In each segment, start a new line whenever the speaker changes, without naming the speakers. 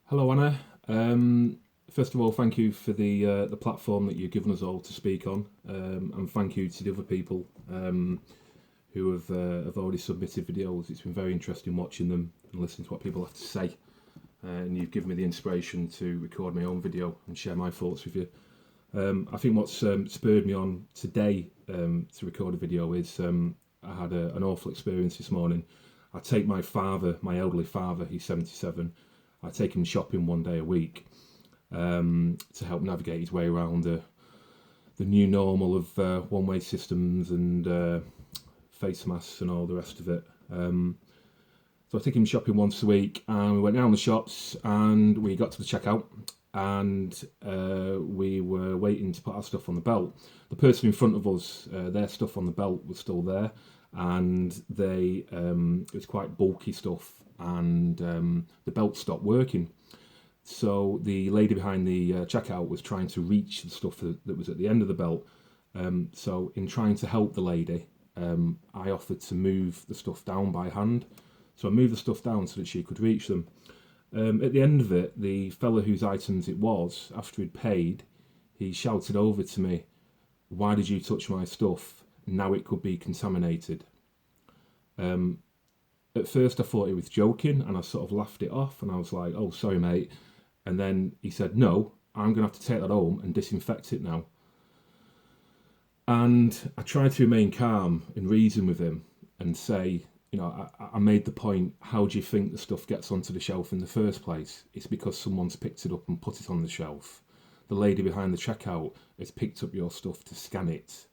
Hello, Anna. First of all, thank you for the platform that you've given us all to speak on, and thank you to the other people who have already submitted videos. It's been very interesting watching them and listening to what people have to say, and you've given me the inspiration to record my own video and share my thoughts with you. I think what's spurred me on today to record a video is I had an awful experience this morning. I take my father, my elderly father, he's 77. I take him shopping one day a week to help navigate his way around the new normal of one-way systems and face masks and all the rest of it. So I take him shopping once a week, and we went down the shops and we got to the checkout, and we were waiting to put our stuff on the belt. The person in front of us, their stuff on the belt was still there, and it was quite bulky stuff, and the belt stopped working. So the lady behind the checkout was trying to reach the stuff that was at the end of the belt. So in trying to help the lady, I offered to move the stuff down by hand. So I moved the stuff down so that she could reach them. At the end of it, the fella whose items it was, after he'd paid, he shouted over to me, "Why did you touch my stuff? Now it could be contaminated." At first I thought he was joking, and I sort of laughed it off, and I was like, "Oh, sorry, mate." And then he said, "No, I'm going to have to take that home and disinfect it now." And I tried to remain calm and reason with him and say, I made the point, how do you think the stuff gets onto the shelf in the first place? It's because someone's picked it up and put it on the shelf. The lady behind the checkout has picked up your stuff to scan it.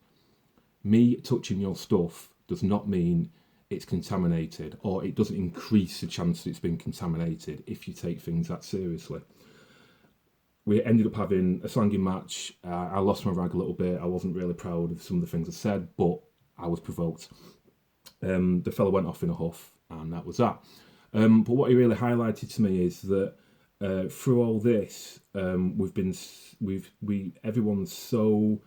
Me touching your stuff does not mean it's contaminated, or it doesn't increase the chance that it's been contaminated if you take things that seriously. We ended up having a slanging match. I lost my rag a little bit. I wasn't really proud of some of the things I said, but I was provoked. The fellow went off in a huff, and that was that. But what he really highlighted to me is that through all this, everyone's so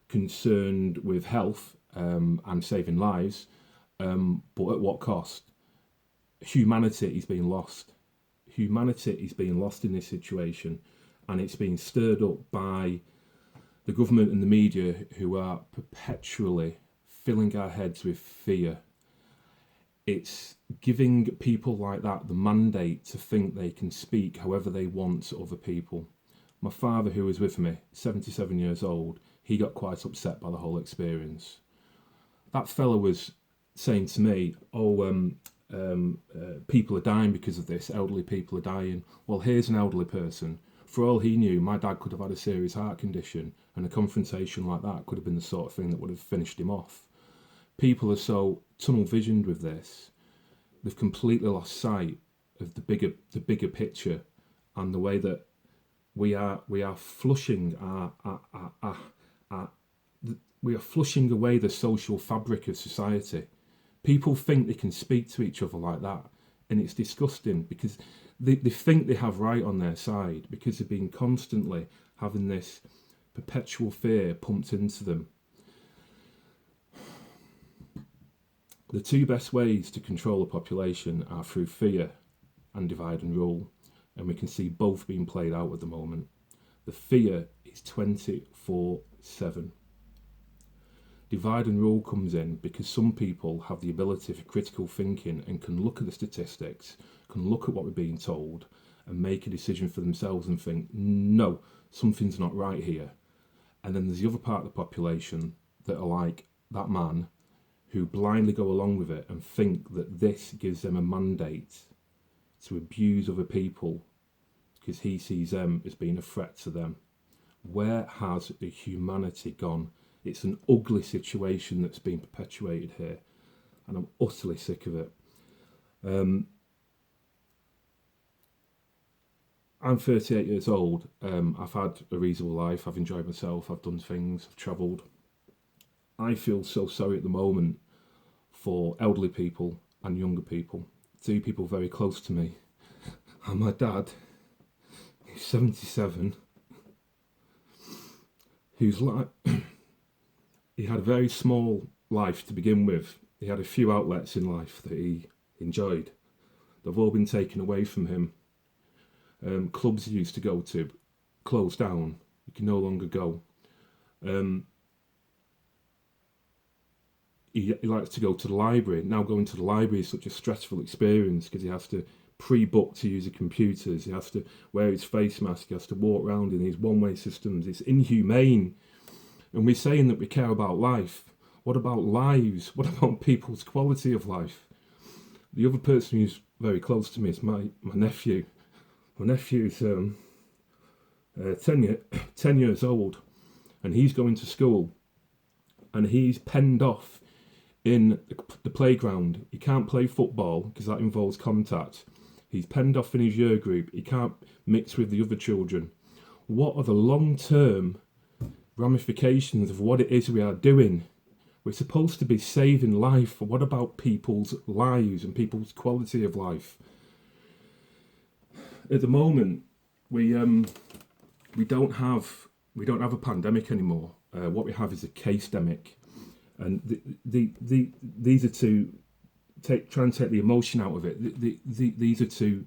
concerned with health and saving lives, but at what cost? Humanity is being lost. Humanity is being lost in this situation, and it's being stirred up by the government and the media, who are perpetually filling our heads with fear. It's giving people like that the mandate to think they can speak however they want to other people. My father, who was with me, 77 years old, he got quite upset by the whole experience. That fella was saying to me, people are dying because of this, elderly people are dying. Well, here's an elderly person. For all he knew, my dad could have had a serious heart condition, and a confrontation like that could have been the sort of thing that would have finished him off. People are so tunnel visioned with this, they've completely lost sight of the bigger picture, and the way that we are flushing we are flushing away the social fabric of society. People think they can speak to each other like that, and it's disgusting, because they think they have right on their side, because they've been constantly having this perpetual fear pumped into them. The two best ways to control a population are through fear and divide and rule, and we can see both being played out at the moment. The fear is 24/7. Divide and rule comes in because some people have the ability for critical thinking and can look at the statistics, can look at what we're being told, and make a decision for themselves and think, no, something's not right here. And then there's the other part of the population that are like that man, who blindly go along with it and think that this gives them a mandate to abuse other people because he sees them as being a threat to them. Where has the humanity gone? It's an ugly situation that's being perpetuated here, and I'm utterly sick of it. I'm 38 years old. I've had a reasonable life. I've enjoyed myself. I've done things. I've travelled. I feel so sorry at the moment for elderly people and younger people. Two people very close to me. And my dad, who's 77, who's like, he had a very small life to begin with. He had a few outlets in life that he enjoyed. They've all been taken away from him. Clubs you used to go to closed down. You can no longer go. He likes to go to the library. Now going to the library is such a stressful experience because he has to pre-book to use the computers. He has to wear his face mask. He has to walk around in these one-way systems. It's inhumane. And we're saying that we care about life. What about lives? What about people's quality of life? The other person who's very close to me is my nephew. My nephew's 10 years old, and he's going to school, and he's penned off in the playground. He can't play football because that involves contact. He's penned off in his year group. He can't mix with the other children. What are the long-term ramifications of what it is we are doing? We're supposed to be saving life. What about people's lives and people's quality of life? At the moment, we don't have a pandemic anymore. What we have is a case-demic, and these are to try and take the emotion out of it. These are two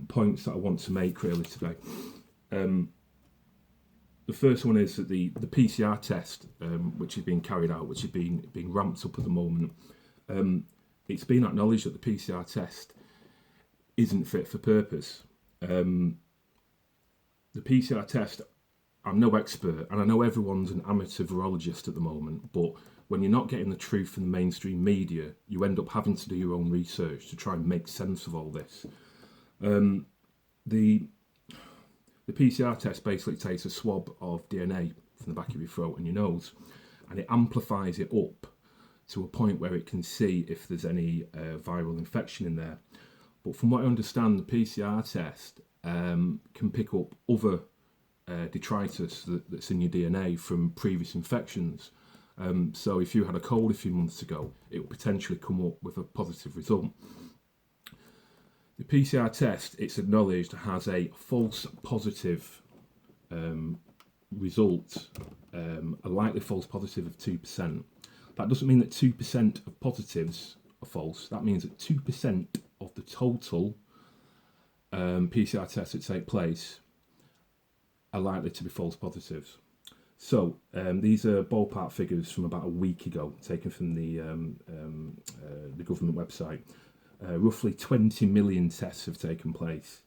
points that I want to make really today. The first one is that the PCR test, which is being carried out, which is being ramped up at the moment, it's been acknowledged that the PCR test isn't fit for purpose. The PCR test, I'm no expert, and I know everyone's an amateur virologist at the moment, but when you're not getting the truth from the mainstream media, you end up having to do your own research to try and make sense of all this. The PCR test basically takes a swab of DNA from the back of your throat and your nose, and it amplifies it up to a point where it can see if there's any viral infection in there. But from what I understand, the PCR test can pick up other detritus that's in your DNA from previous infections. So if you had a cold a few months ago, it will potentially come up with a positive result. The PCR test, it's acknowledged, has a false positive result, a likely false positive of 2%. That doesn't mean that 2% of positives are false. That means that 2% of the total PCR tests that take place are likely to be false positives. So these are ballpark figures from about a week ago, taken from the government website. Roughly 20 million tests have taken place,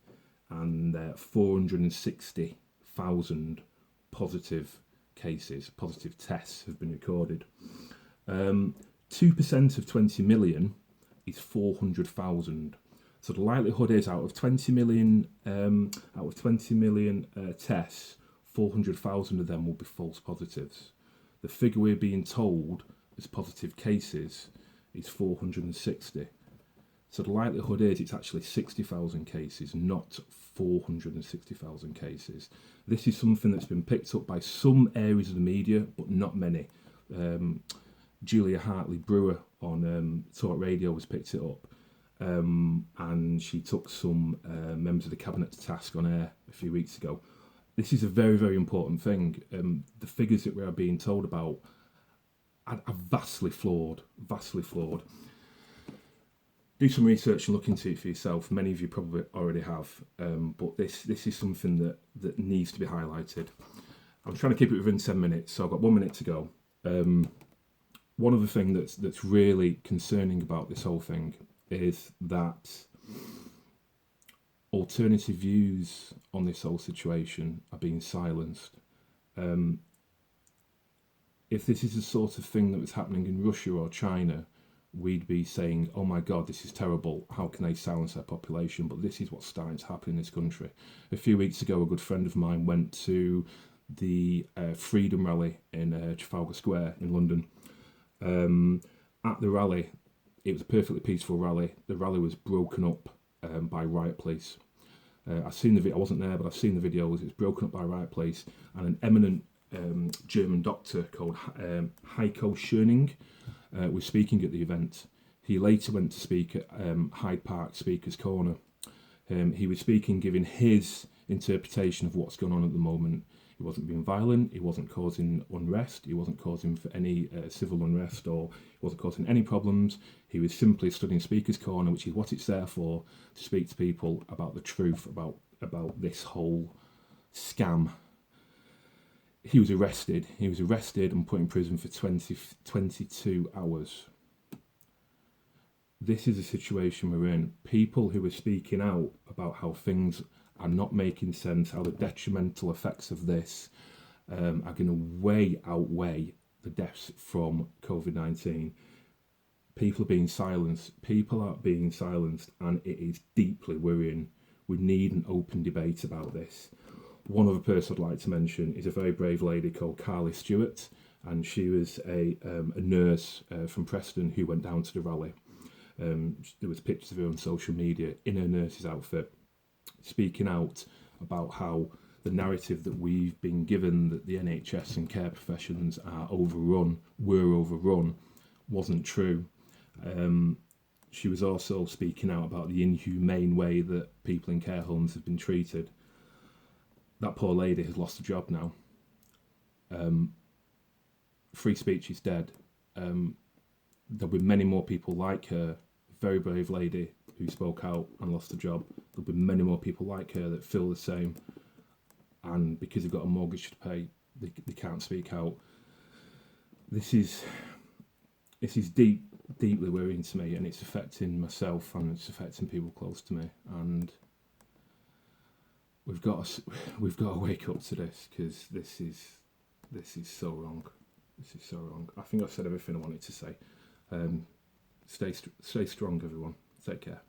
and 460,000 positive cases, positive tests have been recorded. 2% of 20 million is 400,000. So the likelihood is out of 20 million tests, 400,000 of them will be false positives. The figure we're being told as positive cases is 460. So the likelihood is it's actually 60,000 cases, not 460,000 cases. This is something that's been picked up by some areas of the media, but not many. Julia Hartley Brewer on Talk Radio has picked it up, and she took some members of the cabinet to task on air a few weeks ago. This is a very, very important thing. The figures that we are being told about are vastly flawed, Do some research and look into it for yourself. Many of you probably already have, but this is something that needs to be highlighted. I'm trying to keep it within 10 minutes, so I've got 1 minute to go. One other thing that's really concerning about this whole thing is that alternative views on this whole situation are being silenced. If this is the sort of thing that was happening in Russia or China, we'd be saying, oh my God, this is terrible. How can they silence their population? But this is what's starting to happen in this country. A few weeks ago, a good friend of mine went to the Freedom Rally in Trafalgar Square in London. At the rally, it was a perfectly peaceful rally. The rally was broken up by riot police. I've seen the video. I wasn't there, but I've seen the videos. It was broken up by riot police, and an eminent German doctor called Heiko Schöning was speaking at the event. He later went to speak at Hyde Park Speaker's Corner. He was speaking, giving his interpretation of what's going on at the moment. He wasn't being violent, he wasn't causing unrest, he wasn't causing for any civil unrest, or he wasn't causing any problems. He was simply studying Speaker's Corner, which is what it's there for, to speak to people about the truth about about this whole scam. He was arrested. He was arrested and put in prison for 22 hours. This is a situation we're in. People who are speaking out about how things are not making sense, how the detrimental effects of this are going to outweigh the deaths from COVID-19. People are being silenced. People are being silenced, and it is deeply worrying. We need an open debate about this. One other person I'd like to mention is a very brave lady called Carly Stewart, and she was a nurse from Preston who went down to the rally. There was pictures of her on social media in her nurse's outfit, speaking out about how the narrative that we've been given, that the NHS and care professions were overrun, wasn't true. She was also speaking out about the inhumane way that people in care homes have been treated. That poor lady has lost a job now. Free speech is dead. There'll be many more people like her, very brave lady who spoke out and lost a job. There'll be many more people like her that feel the same, and because they've got a mortgage to pay, they can't speak out. This is deeply worrying to me, and it's affecting myself and it's affecting people close to me. And we've got to wake up to this, because this is so wrong. This is so wrong. I think I've said everything I wanted to say. Stay strong, everyone. Take care.